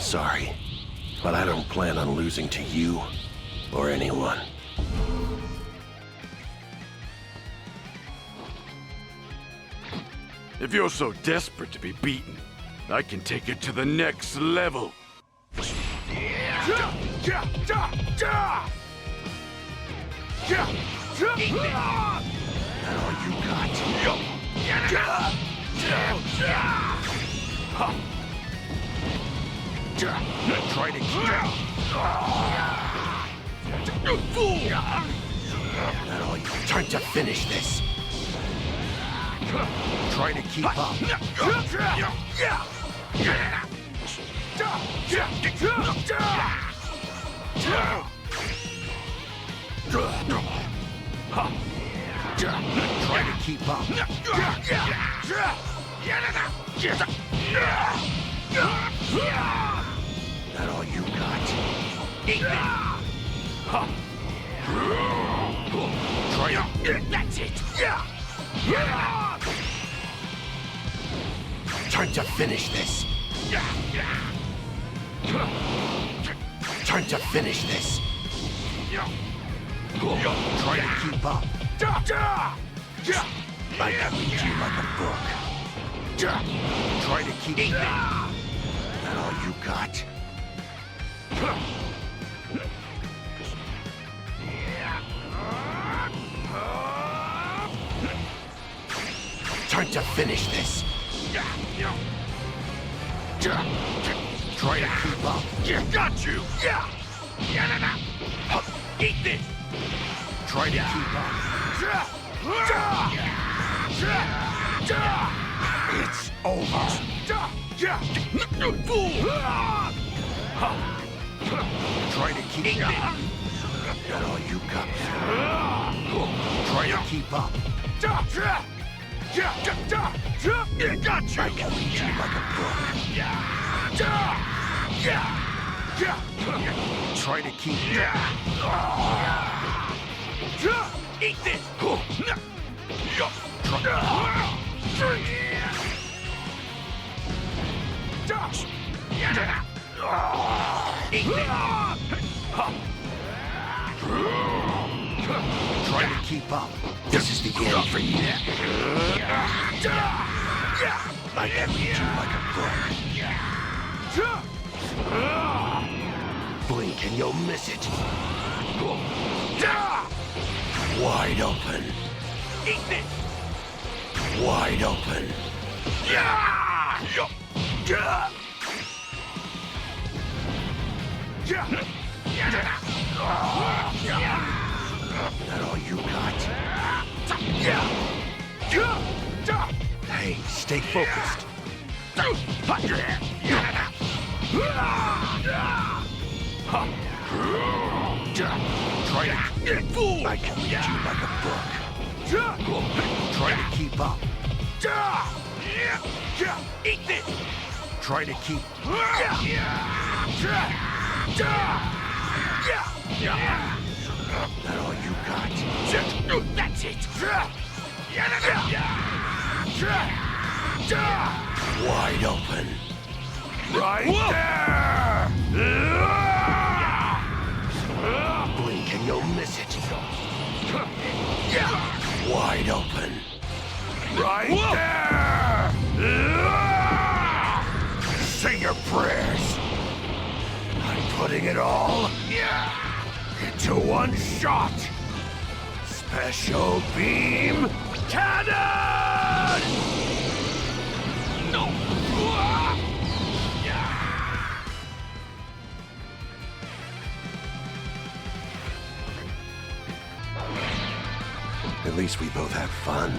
sorry, but I don't plan on losing to you or anyone. If you're so desperate to be beaten, I can take it to the next level. That all you got? Try to keep That all you... Time to finish this. Try to keep up. Try to keep up. That all you got? Try to... That's it! Time to finish this. Time to finish this. Try to keep up. I can read you like a book. Try to keep up. That all you got? Time to finish this. Try to keep up. Got you! Eat this! Try to keep up. It's over. Fool! Try to keep up. That all you got? Try to keep up. Got you! I can read you like a book. Try to keep Eat this! Try to keep up. This is the end for you. I can read you like a book. Blink and you'll miss it. Wide open. Eat this! Wide open. That all you got? Hey, stay focused. Try to... Fool! I can read you like a book. Try to keep up. Eat this! Try to keep... That all you got? That's it! Wide open. Right there! Blink and you'll miss it. Wide open. Right there! Say your prayers. I'm putting it all into one shot. Special beam cannon! No! At least we both had fun.